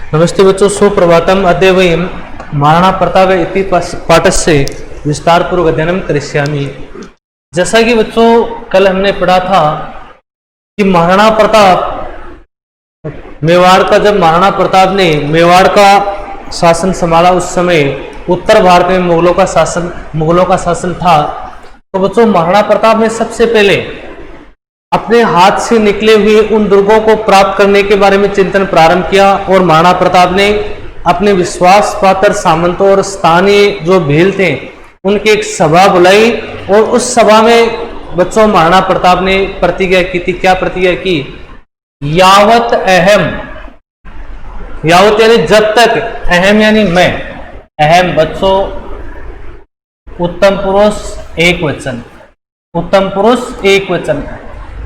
नमस्ते बच्चों, सुप्रभातम। अद्य वयं महाराणा प्रताप इति पाठस्य विस्तारपूर्वक अध्ययनं करिष्यामि। जैसा कि बच्चों कल हमने पढ़ा था कि महाराणा प्रताप मेवाड़ का, जब महाराणा प्रताप ने मेवाड़ का शासन संभाला उस समय उत्तर भारत में मुगलों का शासन था। तो बच्चों महाराणा प्रताप ने सबसे पहले अपने हाथ से निकले हुए उन दुर्गों को प्राप्त करने के बारे में चिंतन प्रारंभ किया और महाराणा प्रताप ने अपने विश्वास पात्र सामंतों और स्थानीय जो भील थे उनकी एक सभा बुलाई और उस सभा में बच्चों महाराणा प्रताप ने प्रतिज्ञा की थी। क्या प्रतिज्ञा की? यावत अहम, यावत यानी जब तक, अहम यानी मैं, अहम बच्चों उत्तम पुरुष एक वचन, उत्तम पुरुष एक वचन।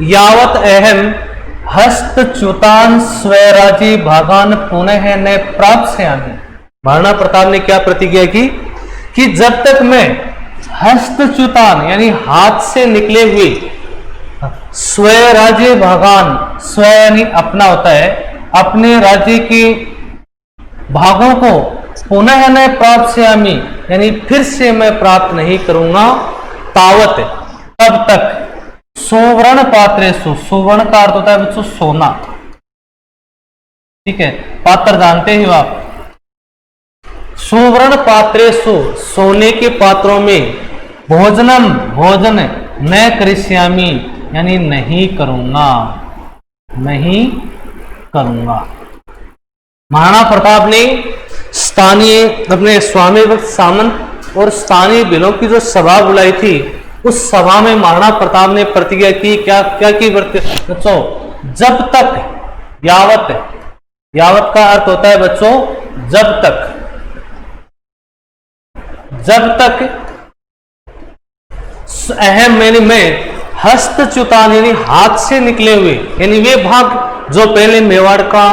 यावत अहम हस्तच्युतान स्वराज्य भागान पुनः न प्राप्स्यामि। महाराणा प्रताप ने क्या प्रतिज्ञा की कि जब तक मैं हस्तच्युतान यानी हाथ से निकले हुए स्वराज्य भागान, स्व यानी अपना होता है, अपने राज्य के भागों को पुनः न प्राप्स्यामि यानी फिर से मैं प्राप्त नहीं करूंगा, तावत तब तक सुवर्ण पात्रेषु, सुवर्ण का अर्थ होता है बच्चों सोना, ठीक है, पात्र जानते हो आप। सुवर्ण पात्रेषु, सोने के पात्रों में भोजनम, भोजन न करिष्यामि यानी नहीं करूंगा, नहीं करूंगा। महाराणा प्रताप ने स्थानीय अपने स्वामी भक्त सामंत और स्थानीय भीलों की जो सभा बुलाई थी उस सभा में महाराणा प्रताप ने प्रतिज्ञा की। क्या क्या की बच्चों? जब तक, यावत, यावत का अर्थ होता है बच्चों जब तक, जब तक अहम यानी मैं हस्तच्युतान यानी हाथ से निकले हुए यानी वे भाग जो पहले मेवाड़ का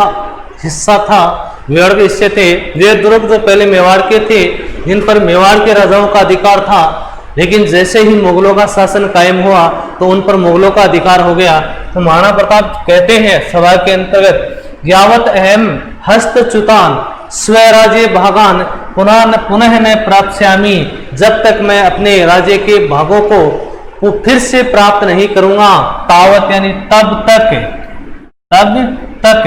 हिस्सा था, मेवाड़ के हिस्से थे, वे दुर्ग जो पहले मेवाड़ के थे जिन पर मेवाड़ के राजाओं का अधिकार था, लेकिन जैसे ही मुगलों का शासन कायम हुआ तो उन पर मुगलों का अधिकार हो गया। तो महाराणा प्रताप कहते हैं सभा के अंतर्गत, यावत अहम हस्तच्युतान स्वराज्य भागान पुनः न प्राप्स्यामि, जब तक मैं अपने राज्य के भागों को फिर से प्राप्त नहीं करूंगा, तावत यानी तब तक, तब तक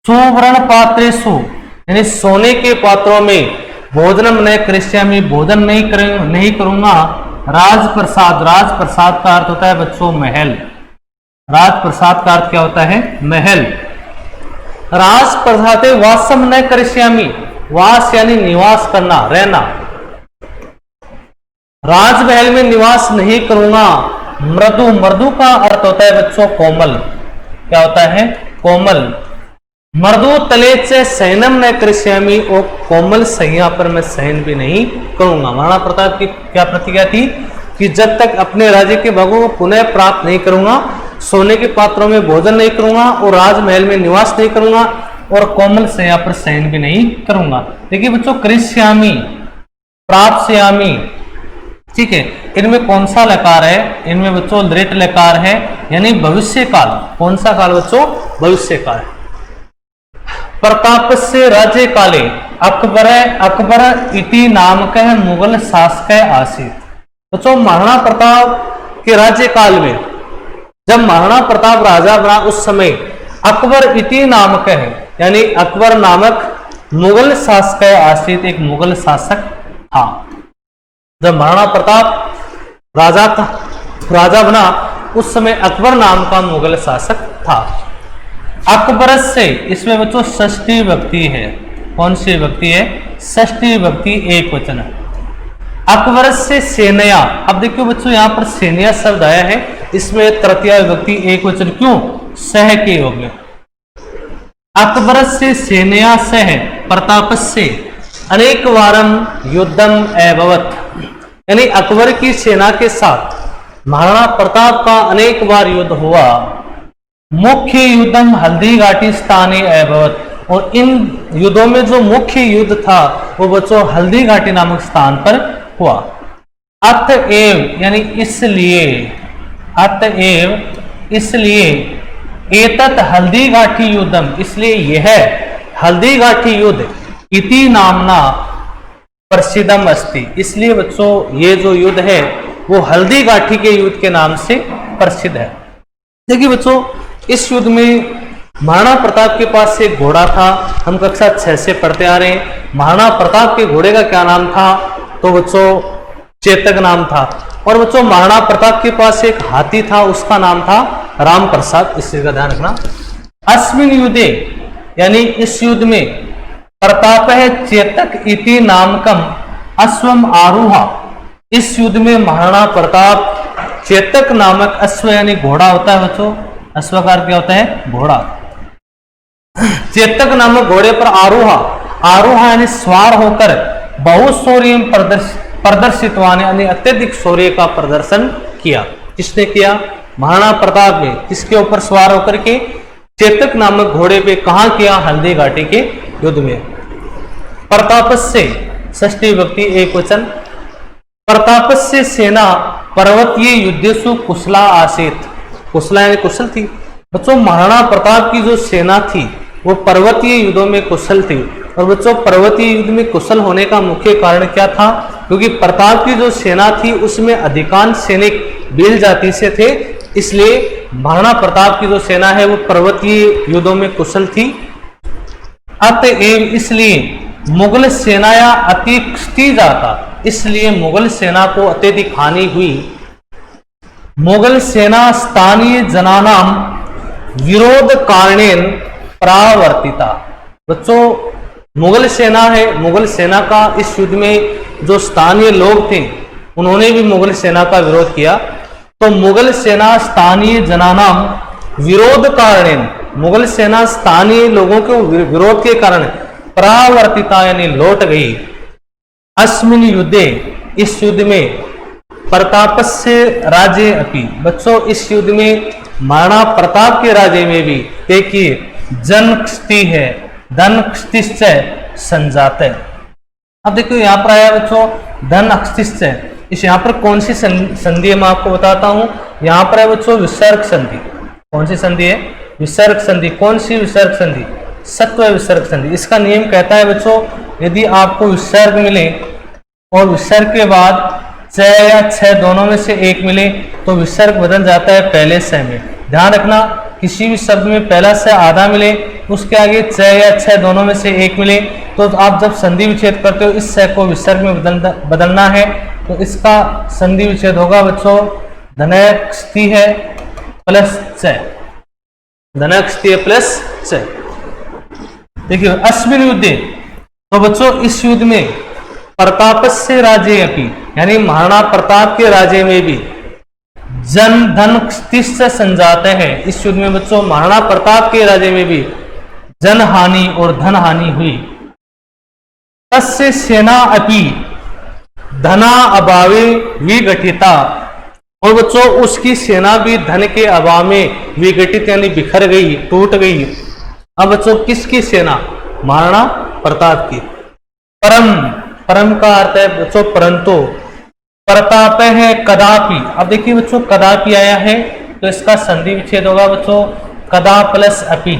सुवर्ण पात्रेषु यानी सोने के पात्रों में भोजनम न करिष्यामि भोजन नहीं करूंगा, राजप्रसाद, राजप्रसाद का अर्थ होता है बच्चों महल, राजप्रसाद का अर्थ क्या होता है? महल। राजप्रसादे वासम न करिष्यामि, वास यानी निवास करना, रहना, राजमहल में निवास नहीं करूंगा। मृदु, मृदु का अर्थ होता है बच्चों कोमल, क्या होता है? कोमल। मृदु तले से शयनम न करिष्यामि, और कोमल सैया पर मैं शयन भी नहीं करूंगा। महाराणा प्रताप की क्या प्रतिज्ञा थी कि जब तक अपने राज्य के भागों को पुनः प्राप्त नहीं करूंगा, सोने के पात्रों में भोजन नहीं करूंगा और राजमहल में निवास नहीं करूंगा और कोमल सैया पर शयन भी नहीं करूंगा। देखिए बच्चों, करिष्यामि, प्राप्स्यामि, ठीक है, इनमें कौन सा लकार है? इनमें बच्चों दृढ़ लकार है यानी भविष्य काल। कौन सा काल बच्चों? भविष्य काल। प्रताप से राज्य काले अकबर, अकबर इति नामक मुगल शासक आसीत। बच्चों महाराणा प्रताप के राज्य काल में जब महाराणा प्रताप राजा बना उस समय अकबर इति नामक है यानी अकबर नामक मुगल शासक आसीत, एक मुगल शासक था। जब महाराणा प्रताप राजा बना उस समय अकबर नाम का मुगल शासक था। अकबर से, इसमें बच्चों षष्ठी विभक्ति है। कौन सी विभक्ति है? षष्ठी विभक्ति एक वचन। अकबर से सेनया, अब देखियो बच्चों यहाँ पर सेनया शब्द आया है, इसमें तृतीया विभक्ति एक वचन क्यों? सह के योग में। अकबर से सेनया सह प्रताप से अनेक वारम युद्धम अभवत, यानी अकबर की सेना के साथ महाराणा प्रताप का अनेक बार युद्ध हुआ। मुख्य युद्धम हल्दी घाटी स्थाने अभवत, और इन युद्धों में जो मुख्य युद्ध था वो बच्चों हल्दी घाटी नामक स्थान पर हुआ। अतएव यानी इसलिए, अतएव इसलिए, एतत् हल्दी घाटी युद्धम, इसलिए यह हल्दी घाटी युद्ध इति नामना प्रसिद्धम अस्ति। इसलिए बच्चों ये जो युद्ध है वो हल्दी घाटी के युद्ध के नाम से प्रसिद्ध है। देखिए बच्चों, इस युद्ध में महाराणा प्रताप के पास एक घोड़ा था, हम कक्षा 6 से पढ़ते आ रहे हैं। महाराणा प्रताप के घोड़े का क्या नाम था? तो बच्चों चेतक नाम था। और बच्चों महाराणा प्रताप के पास एक हाथी था, उसका नाम था राम प्रसाद। इस चीज का ध्यान रखना। अस्मिन युद्धे यानी इस युद्ध में प्रताप है चेतक इति नामकम अश्वम आरूहा। इस युद्ध में महाराणा प्रताप चेतक नामक अश्व यानी घोड़ा होता है बच्चों, अश्वकार क्या होता है? घोड़ा। चेतक नामक घोड़े पर आरूहा यानी सवार होकर बहुत शौर्य प्रदर्शितवान यानी अत्यधिक शौर्य का प्रदर्शन किया। किसने किया? महाराणा प्रताप ने। किसके ऊपर सवार होकर के? चेतक नामक घोड़े पे। कहां किया? हल्दी घाटी के युद्ध में। प्रतापस्य षष्ठी विभक्ति एक वचन। प्रतापस्य सेना पर्वतीय युद्धेषु कुशला आसीत। कुशला यानी कुशल थी। बच्चों महाराणा प्रताप की जो सेना थी वो पर्वतीय युद्धों में कुशल थी। और बच्चों पर्वतीय युद्ध में कुशल होने का मुख्य कारण क्या था? क्योंकि प्रताप की जो सेना थी उसमें अधिकांश सैनिक भील जाति से थे, इसलिए महाराणा प्रताप की जो सेना है वो पर्वतीय युद्धों में कुशल थी। अतएव इसलिए मुगल सेनाया अति क्षति जाता, इसलिए मुगल सेना को अत्यधिक हानि हुई। मुगल सेना स्थानीय जनानाम विरोध कारणेन परावर्तिता। बच्चों मुगल सेना है, मुगल सेना का इस युद्ध में जो स्थानीय लोग थे उन्होंने भी मुगल सेना का विरोध किया। तो मुगल सेना स्थानीय जनानाम विरोध कारणेन, मुगल सेना स्थानीय लोगों के विरोध के कारण परावर्तिता यानी लौट गई। अस्मिन युद्धे इस युद्ध में प्रतापस्य राज्य अपि। बच्चों इस युद्ध में महाराणा प्रताप के राज्य में भी देखिए जन क्षति है, धन क्षतिश्चय संजाते। अब देखो यहाँ पर आया बच्चों धन क्षतिश्चय। इस यहाँ पर कौन सी संधि है मैं आपको बताता हूँ। यहाँ पर है बच्चों विसर्ग संधि। कौन सी संधि है? विसर्ग संधि। कौन सी विसर्ग संधि? सत्व विसर्ग संधि। इसका नियम कहता है बच्चों यदि आपको विसर्ग मिले और विसर्ग के बाद च या छ दोनों में से एक मिले तो विसर्ग बदल जाता है पहले से में। ध्यान रखना किसी भी शब्द में पहला से आधा मिले उसके आगे च या छ दोनों में से एक मिले तो आप जब संधि विच्छेद करते हो इस स को विसर्ग में बदलना है। तो इसका संधि विच्छेद होगा बच्चों धनक्षति है प्लस च, धनक्षति है प्लस च। देखिए अस्मिन युद्धे, तो बच्चों इस युद्ध में प्रतापस्य राज्य अपि यानी महाराणा प्रताप के राज्य में भी जन धन क्षति से संजाते हैं। इस युद्ध में बच्चों महाराणा प्रताप के राज्य में भी जन हानि और धन हानि हुई। तस्य सेना अपि धना अभावे विघटिता, और बच्चों उसकी सेना भी धन के अभाव में विघटित यानी बिखर गई, टूट गई। अब बच्चों किसकी सेना? महाराणा प्रताप की। परम का अर्थ है बच्चों परंतु। प्रताप है कदापि। अब देखिए बच्चों कदापि आया है तो इसका संधि विच्छेद होगा बच्चों कदा प्लस अपि।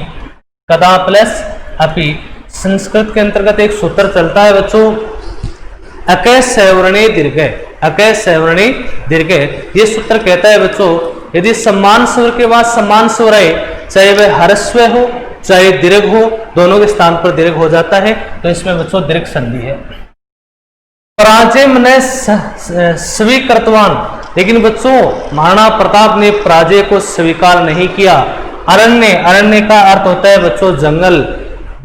कदा प्लस अपि। संस्कृत के अंतर्गत एक सूत्र चलता है बच्चों अकय सवर्णे दीर्घ। अकय सवर्णे दीर्घ। ये सूत्र कहता है बच्चों यदि सम्मान स्वर के बाद सम्मान स्वर आए चाहे वह हर्स्व हो चाहे दीर्घ हो, दोनों के स्थान पर दीर्घ हो जाता है तो इसमें बच्चों दीर्घ संधि है। पराजय ने स्वीकृतवान, लेकिन बच्चों महाराणा प्रताप ने पराजय को स्वीकार नहीं किया। अरण्य, अरण्य का अर्थ होता है बच्चों जंगल,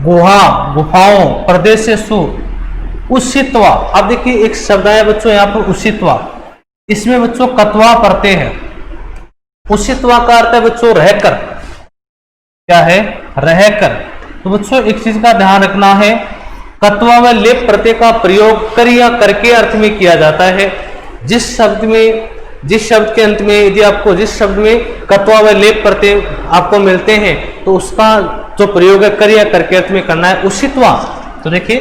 गुहा, गुफाओं, प्रदेशेषु उषित्वा। अब देखिए एक शब्द है बच्चों यहाँ पर उषित्वा, इसमें बच्चों कत्वा पढ़ते हैं। उषित्वा का अर्थ है बच्चों रहकर। क्या है? रहकर। तो बच्चों एक चीज का ध्यान रखना है कत्वा व लेप प्रत्यय का प्रयोग कर या करके अर्थ में किया जाता है। जिस शब्द के अंत में यदि आपको जिस शब्द में कत्वा व लेप प्रत्यय आपको मिलते हैं तो उसका जो प्रयोग है कर या करके अर्थ में करना है उषित्वा। तो देखिए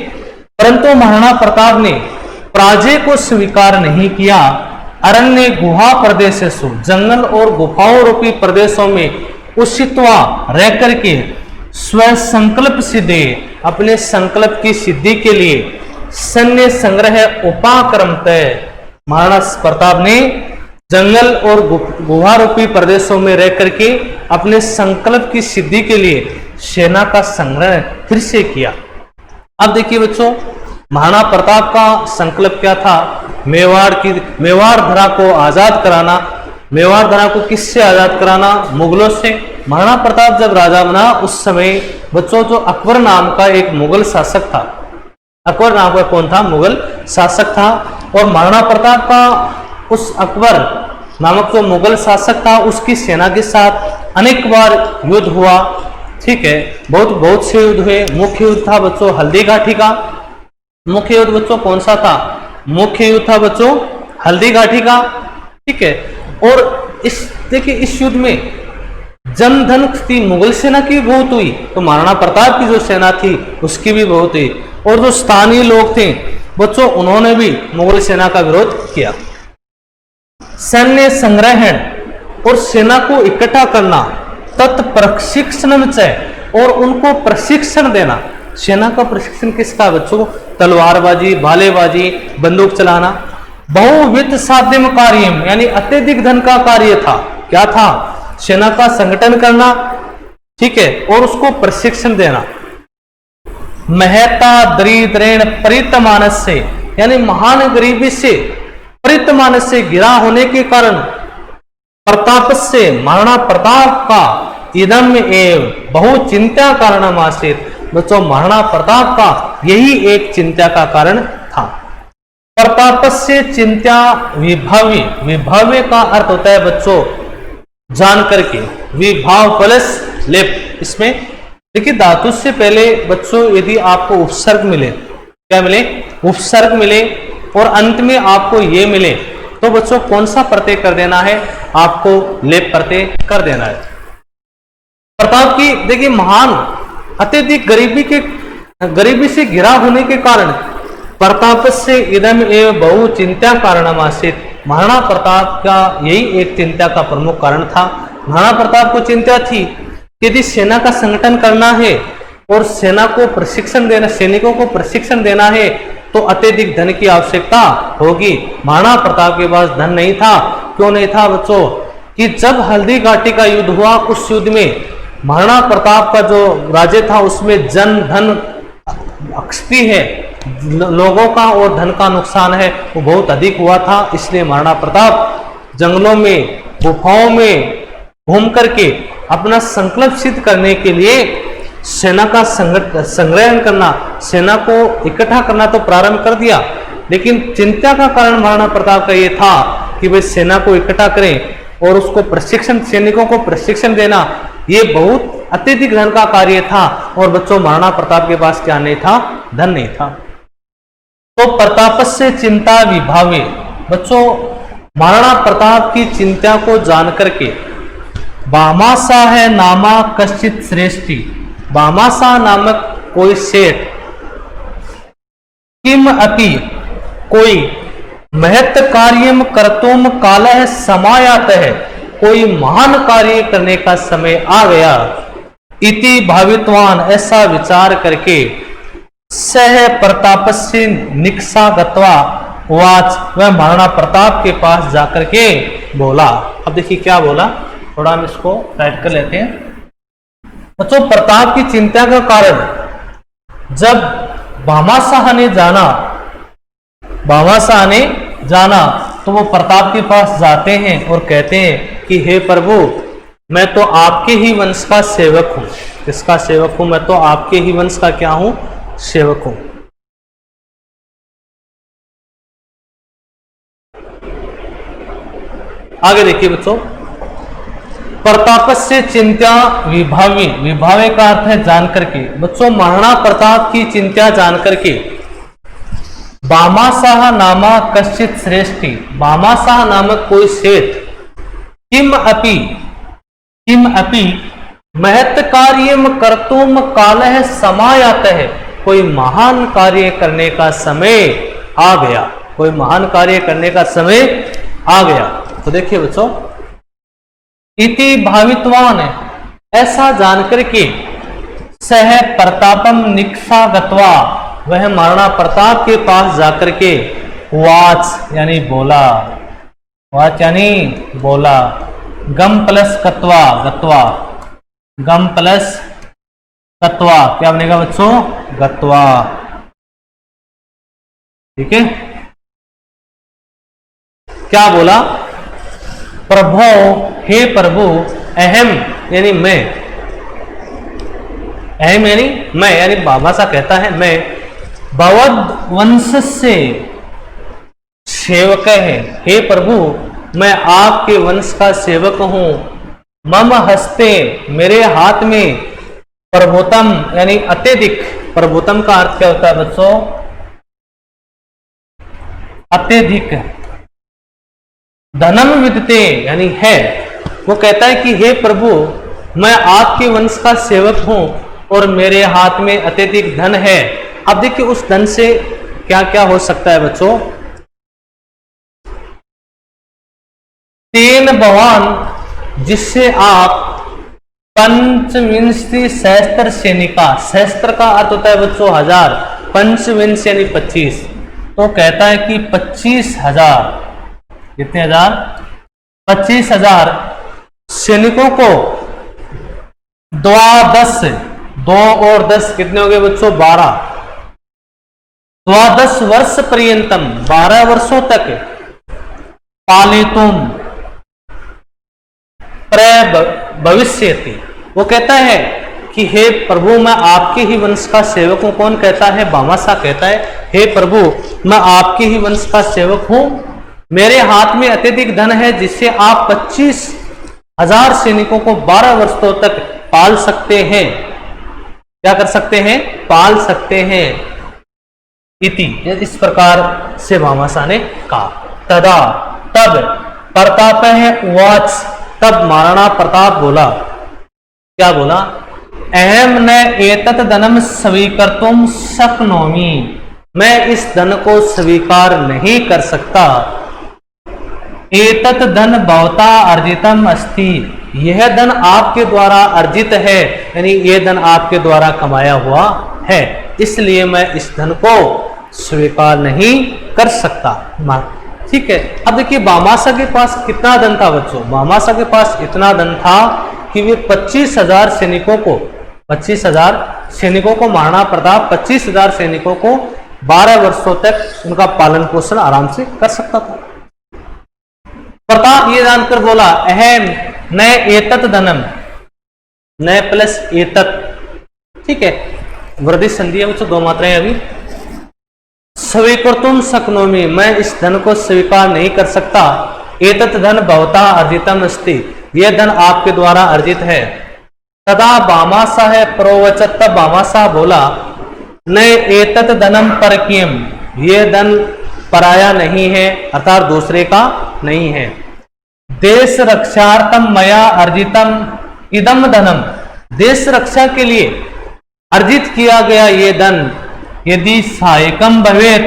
परंतु महाराणा प्रताप ने पराजय को स्वीकार नहीं किया। अरण्य गुहा प्रदेशेषु, जंगल और गुफाओं रूपी प्रदेशों में उषित्वा रह करके स्व संकल्प सिद्धे अपने संकल्प की सिद्धि के लिए सैन्य संग्रह उपाक्रम तय महाराणा प्रताप ने जंगल और गुहा रूपी प्रदेशों में रह करके अपने संकल्प की सिद्धि के लिए सेना का संग्रह फिर से किया। अब देखिए बच्चों, महाराणा प्रताप का संकल्प क्या था? मेवाड़ धरा को आजाद कराना। मेवाड़ धरा को किससे आजाद कराना? मुगलों से। महाराणा प्रताप जब राजा बना उस समय बच्चों जो अकबर नाम का एक मुगल शासक था, अकबर नाम का कौन था? मुगल शासक था। और महाराणा प्रताप का उस अकबर नामक जो मुगल शासक था उसकी सेना के साथ अनेक बार युद्ध हुआ। ठीक है, बहुत से युद्ध हुए। मुख्य युद्ध था बच्चों हल्दी घाटी का। मुख्य युद्ध बच्चों कौन सा था? मुख्य युद्ध था बच्चों हल्दी घाटी का। ठीक है, और देखिए इस युद्ध में जन धन थी, मुगल सेना की भी बहुत हुई, तो महाराणा प्रताप की जो सेना थी उसकी भी बहुत हुई। और जो स्थानीय लोग थे बच्चों उन्होंने भी मुगल सेना का विरोध किया। सैन्य संग्रहण और सेना को इकट्ठा करना, तत्प्रशिक्षण और उनको प्रशिक्षण देना। सेना का प्रशिक्षण किसका बच्चों? तलवारबाजी, भालेबाजी, बंदूक चलाना। बहुविध साध्यम कार्य यानी अत्यधिक धन का कार्य था। क्या था? सेना का संगठन करना, ठीक है, और उसको प्रशिक्षण देना। महता दरिद्रेण परितमानस से यानी महान गरीबी से, परितमानस से गिरा होने के कारण प्रताप से महाराणा प्रताप का इदम एव बहु चिंता कारणम आसीत। बच्चों महाराणा प्रताप का यही एक चिंता का कारण था। प्रताप से चिंता विभाव्य, विभाव्य का अर्थ होता है बच्चों जान करके, विभाव प्लस लेप। इसमें देखिए धातु से पहले बच्चों यदि आपको उपसर्ग मिले, क्या मिले? उपसर्ग मिले, और अंत में आपको ये मिले तो बच्चों कौन सा प्रत्यय कर देना है? आपको लेप प्रत्यय कर देना है। प्रताप की देखिए महान अत्यधिक गरीबी से घिरा होने के कारण प्रताप से इदम एवं बहु चिंता कारणम आसीत। महाराणा प्रताप का यही एक चिंता का प्रमुख कारण था। महाराणा प्रताप को चिंता थी कि यदि सेना का संगठन करना है और सेना को प्रशिक्षण देना, सैनिकों को प्रशिक्षण देना है तो अत्यधिक धन की आवश्यकता होगी। महाराणा प्रताप के पास धन नहीं था। क्यों नहीं था बच्चों? कि जब हल्दी घाटी का युद्ध हुआ उस युद्ध में महाराणा प्रताप का जो राज्य था उसमें जन धन क्षति है, लोगों का और धन का नुकसान है वो बहुत अधिक हुआ था। इसलिए महाराणा प्रताप जंगलों में गुफाओं में घूम करके अपना संकल्प सिद्ध करने के लिए सेना का संग्रहण करना, सेना को इकट्ठा करना तो प्रारंभ कर दिया, लेकिन चिंता का कारण महाराणा प्रताप का ये था कि वे सेना को इकट्ठा करें और उसको प्रशिक्षण, सैनिकों को प्रशिक्षण देना, ये बहुत अत्यधिक धन का कार्य था। और बच्चों महाराणा प्रताप के पास क्या नहीं था? धन नहीं था। तो प्रताप से चिंता विभावे। बच्चों महाराणा प्रताप की चिंता को जानकर के भामाशाह है नामा कश्चित श्रेष्ठी, भामाशाह नामक कोई सेठ किम अपि कोई महत् कार्यम कर्तुम कालः समायात है, कोई महान कार्य करने का समय आ गया। इति भावित्वान ऐसा विचार करके सह प्रतापस्य निक्सा गत्वा वाच, वह महाराणा प्रताप के पास जाकर के बोला। अब देखिए क्या बोला, थोड़ा हम इसको टाइप कर लेते हैं। बच्चों प्रताप की चिंता का कारण जब भामाशाह ने जाना तो वो प्रताप के पास जाते हैं और कहते हैं कि हे प्रभु मैं तो आपके ही वंश का सेवक हूं। किसका सेवक हूं? मैं तो आपके ही वंश का क्या हूं? सेवक हूं। आगे देखिए बच्चों, प्रताप से चिंता विभावी, विभावे का अर्थ है जान करके। बच्चों महाराणा प्रताप की चिंता जान करके भामाशाह नामा कश्चित श्रेष्ठी, भामाशाह नामक कोई सेठ किम अपि महत् कार्यम कर्तुम कालः समायात है, कोई महान कार्य करने का समय आ गया, कोई महान कार्य करने का समय आ गया। तो देखिए बच्चों, इति भावित्वान ऐसा जानकर के सह प्रतापम निक्षा गत्वा, वह महाराणा प्रताप के पास जाकर के वाच यानी बोला, वाच यानी बोला, गम प्लस कत्वा, गत्वा, गम प्लस कत्वा क्या बनेगा बच्चों, गत्वा। ठीक है, क्या बोला, प्रभो हे प्रभु, अहम यानी मैं, अहम यानी मैं, यानी बाबा सा कहता है मैं, भवद वंश से सेवक है, हे प्रभु मैं आपके वंश का सेवक हूं, मम हस्ते मेरे हाथ में, प्रभुतम यानी अत्यधिक, प्रभुतम का अर्थ क्या होता है बच्चों, अत्यधिक, धनम विदते यानी है, वो कहता है कि हे प्रभु मैं आपके वंश का सेवक हूं और मेरे हाथ में अत्यधिक धन है। अब देखिए उस धन से क्या क्या हो सकता है बच्चों, तेन भवान जिससे आप पंचविंशति सहस्त्र सैनिका, सहस्त्र का अर्थ होता है बच्चों 1000, पंचविंश यानी 25, तो कहता है कि 25,000, कितने हजार, 25,000 सैनिकों को द्वादश, 2 और 10 कितने हो गए बच्चों 12, द्वादश वर्ष पर्यंतम 12 वर्षों तक पाले तुम भविष्यति, वो कहता है कि हे प्रभु मैं आपके ही वंश का सेवक हूं। कौन कहता है, भामासा कहता है हे प्रभु मैं आपके ही वंश का सेवक हूं, मेरे हाथ में अत्यधिक धन है जिससे आप 25,000 सैनिकों को 12 वर्षों तक पाल सकते हैं। क्या कर सकते हैं, पाल सकते हैं। इति, इस प्रकार से भामासा ने कहा। तदा, तब, प्रताप है उवाच, तब महाराणा प्रताप बोला, क्या बोला, अहम न एतत् धनम स्वीकर्तुम शक्नोमि, मैं इस धन को स्वीकार नहीं कर सकता। एतत् धन भवता अर्जितम अस्ति, यह धन आपके द्वारा अर्जित है, यानी यह धन आपके द्वारा कमाया हुआ है, इसलिए मैं इस धन को स्वीकार नहीं कर सकता। ठीक है, अब देखिए भामासा के पास कितना धन था बच्चों, भामासा के पास इतना धन था कि वे 25,000 सैनिकों को, 25,000 सैनिकों को महाराणा प्रताप 25,000 सैनिकों को 12 वर्षों तक उनका पालन पोषण आराम से कर सकता था। प्रताप ये जानकर बोला, अहम न एतत् धनम, न प्लस एतत्, ठीक है, वृद्धि संधि है, 2 मात्राएं अभी, स्वीकर्तुम शक्नोमि, मैं इस धन को स्वीकार नहीं कर सकता। एतत् धन भवता अर्जितम अस्ति, यह धन आपके द्वारा अर्जित है। तदा भामासा है प्रोवचत, तब भामासा बोला, न एतत् धनम परकीयम, यह धन पराया नहीं है, अर्थात दूसरे का नहीं है। देश रक्षार्थम मया अर्जितम इदम धनम, देश रक्षा के लिए अर्जित किया गया ये धन, यदि सहायकम भवेत,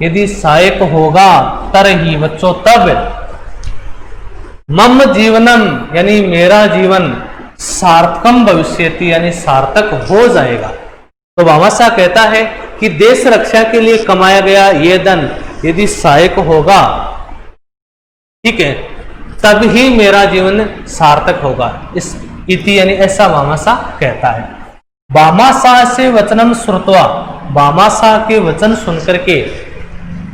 यदि सहायक होगा, तरही बच्चों तब, मम जीवनम यानी मेरा जीवन, सार्थकम भविष्यति यानी सार्थक हो जाएगा। तो भामासा कहता है कि देश रक्षा के लिए कमाया गया ये धन यदि सहायक होगा, ठीक है, तब ही मेरा जीवन सार्थक होगा। इस इति यानी ऐसा भामासा कहता है। भामासा से वचनम श्रुत्वा, भामासा के वचन सुनकर के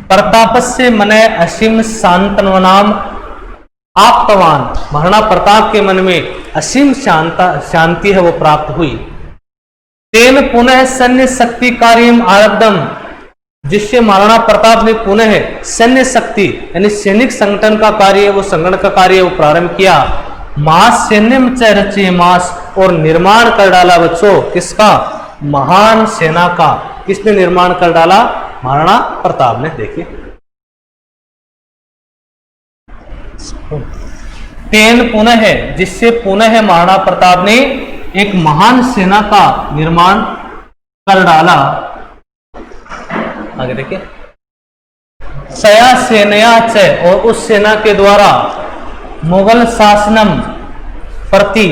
प्रतापस्य मने असीम शांतनवनाम आप्तवान, महाराणा प्रताप के मन में असीम शांति है वो प्राप्त हुई। तेन पुनः सैन्य शक्ति कार्यम आरब्धम, जिससे महाराणा प्रताप ने पुनः सैन्य शक्ति यानी सैनिक संगठन का कार्य, वो संगठन का कार्य वो प्रारंभ किया। मास सैन्यम च रचे मास, और निर्माण कर डाला बच्चों किसका, महान सेना का। किसने निर्माण कर डाला, महाराणा प्रताप ने। देखिए तेन पुनः है, जिससे पुनः महाराणा प्रताप ने एक महान सेना का निर्माण कर डाला। आगे देखिए, सया सेनया च, और उस सेना के द्वारा मुगल शासनम प्रति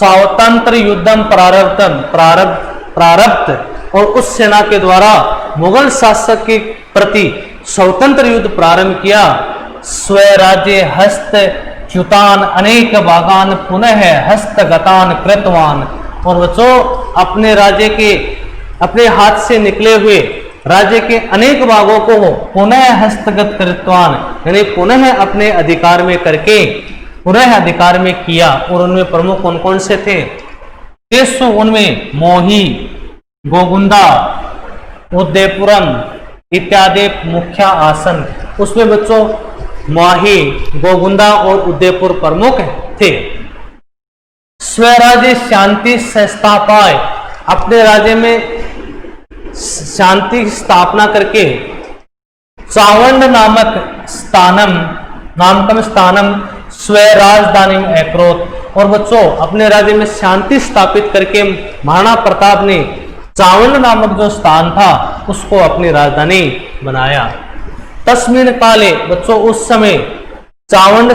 स्वतंत्र युद्धम प्रारब्ध और उस सेना के द्वारा मुगल शासक के प्रति स्वतंत्र युद्ध प्रारंभ किया। स्वराज्य हस्त च्युतान अनेक भागान पुनः हस्तगतान कृतवान। और बच्चों अपने राज्य के अपने हाथ से निकले हुए राज्य के अनेक भागों को पुनः हस्तगत कृतवान यानी पुनः अपने अधिकार में करके पुनः अधिकार में किया। और उनमें प्रमुख कौन कौन से थे? तेसु उनमें मोही, गोगुंदा, उदयपुरम इत्यादि मुख्य आसन। उसमें बच्चों माही, गोगुंदा और उदयपुर प्रमुख थे। स्वराज्य शांति संस्थापाय अपने राज्य में शांति की स्थापना करके चावंड नामकम स्थानम स्वराजधानी एकरोत। और बच्चों अपने राज्य में शांति स्थापित करके महाराणा प्रताप ने चावंड नामक जो स्थान था उसको अपनी राजधानी बनाया। तस्मिन काले बच्चों उस समय चावंड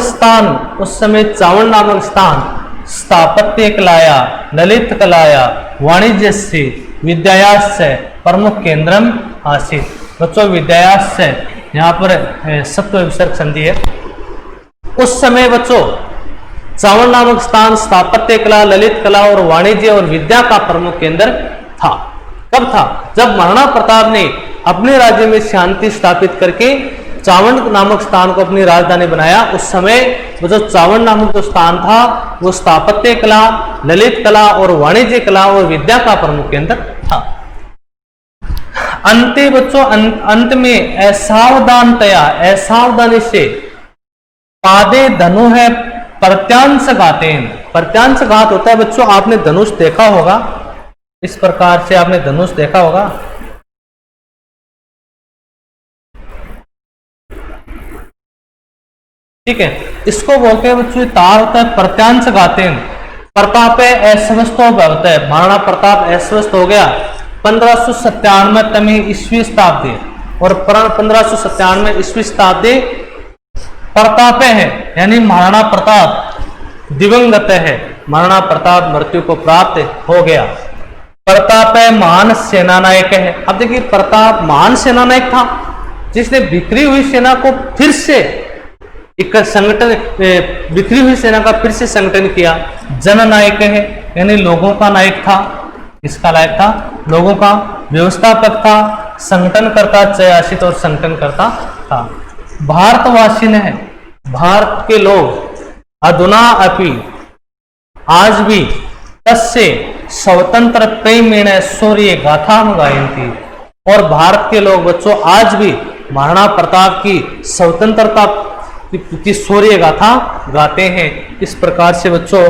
नामक स्थान स्थापत्य कलाया, ललित कलाया, वाणिज्य से विद्यायास्य प्रमुख केंद्रम आसित। बच्चों विद्यायास्य यहाँ पर सत्व विसर्ग संधि है। उस समय बच्चों चावंड नामक स्थान स्थापत्य कला, ललित कला और वाणिज्य और विद्या का प्रमुख केंद्र था। कब था? जब महाराणा प्रताप ने अपने राज्य में शांति स्थापित करके चावंड नामक स्थान को अपनी राजधानी बनाया। उस समय वो जो चावंड नामक जो स्थान था वो स्थापत्य कला, ललित कला और वाणिज्य कला और विद्या का प्रमुख केंद्र था। अंते बच्चों अंत में असावधानी से पादे धनु है प्रत्यांश घातेन। प्रत्यांश घात होता है बच्चों, आपने धनुष देखा होगा, इस प्रकार से आपने धनुष देखा होगा। ठीक है, इसको बोलते हैं बच्चों तार होता है प्रत्यांश घातेन। प्रताप अस्वस्थ होता है, महाराणा प्रताप अस्वस्थ हो गया 1597 ईस्वी शताब्दी और 1597 ईस्वी शताब्दी प्रताप है यानी महाराणा प्रताप दिवंगत है। महाराणा प्रताप मृत्यु को प्राप्त हो गया। प्रताप महान सेनानायक है। अब देखिए प्रताप महान सेनानायक था जिसने बिखरी हुई सेना को फिर से एक संगठन, बिखरी हुई सेना का फिर से संगठन किया। जननायक है यानी लोगों का नायक था। इसका नायक था लोगों का, व्यवस्थापक था, संगठन करता, चयासित और संगठन करता था। भारतवासी ने, भारत के लोग अधुना अपि आज भी तस्य स्वतंत्र प्रेमेण शौर्य गाथा गायन्ति। और भारत के लोग बच्चों आज भी महाराणा प्रताप की स्वतंत्रता की शौर्य गाथा गाते हैं। इस प्रकार से बच्चों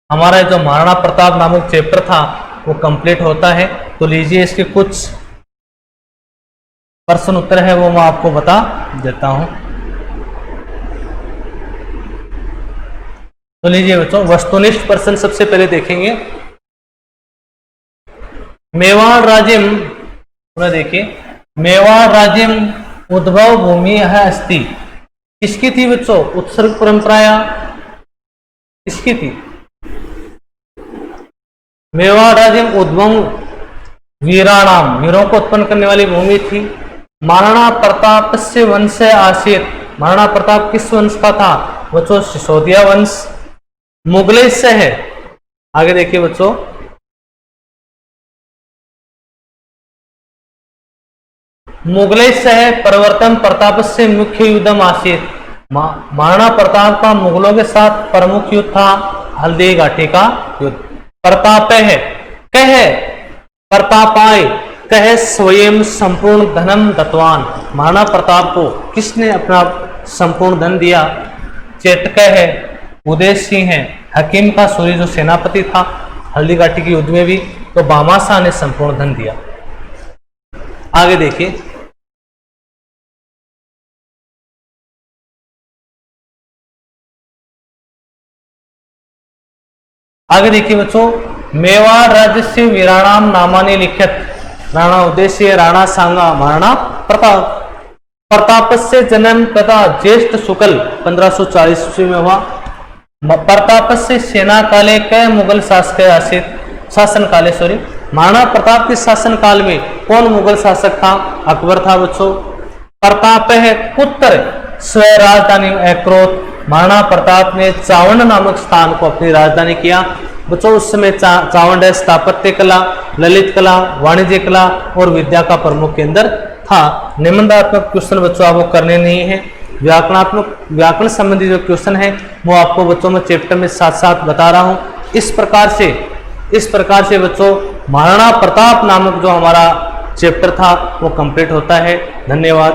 हमारा जो महाराणा प्रताप नामक चैप्टर था वो कंप्लीट होता है। तो लीजिए इसके कुछ प्रश्न उत्तर है वो मैं आपको बता देता हूं। तो लीजिए बच्चों वस्तुनिष्ठ प्रश्न सबसे पहले देखेंगे। मेवाड़ राज्यम, देखिए मेवाड़ राज्यम उद्भव भूमि है अस्ति। किसकी थी बच्चों? उत्सर्ग परंपराया किसकी थी? मेवाड़ राज्य उद्भव वीराणाम, वीरों को उत्पन्न करने वाली भूमि थी। महाराणा प्रताप से वंश आसित, महाराणा प्रताप किस वंश का था? बच्चों सिसोदिया वंश। मुगलेय से है, आगे देखिए बच्चों मुगलेय से है। परिवर्तन प्रताप से मुख्य युद्धम आसित, महाराणा प्रताप का मुगलों के साथ प्रमुख युद्ध था हल्दी घाटी का युद्ध। प्रताप है कह प्रतापाय कह स्वयं संपूर्ण धनम दत्वान, महाराणा प्रताप को किसने अपना संपूर्ण धन दिया? चेटक है, उदय सिंह है, हकीम का सूरी जो सेनापति था हल्दी घाटी के युद्ध में भी, तो बामाशाह ने संपूर्ण धन दिया। आगे देखिए बच्चों मेवाड़ राज्य से वीराणाम नामानि लिखित, राणा उदयसिंह, राणा सांगा, महाराणा प्रताप से जन्म तथा ज्येष्ठ शुक्ल 1540 ईस्वी में हुआ। प्रताप से सेना काले कै मुगल शासन काले महाराणा प्रताप के शासन काल में कौन मुगल शासक था? अकबर था बच्चों। प्रताप है पुत्र स्वयं राजधानी एक्रोत, महाराणा प्रताप ने चावंड नामक स्थान को अपनी राजधानी किया बच्चों। उस समय चावंड स्थापत्य कला, ललित कला, वाणिज्य कला और विद्या का प्रमुख केंद्र था। निबंधात्मक क्वेश्चन बच्चों आपको करने नहीं है, व्याकरण संबंधी जो क्वेश्चन है वो आपको बच्चों में चैप्टर में साथ साथ बता रहा हूं। इस प्रकार से बच्चों महाराणा प्रताप नामक जो हमारा चैप्टर था वो कंप्लीट होता है। धन्यवाद।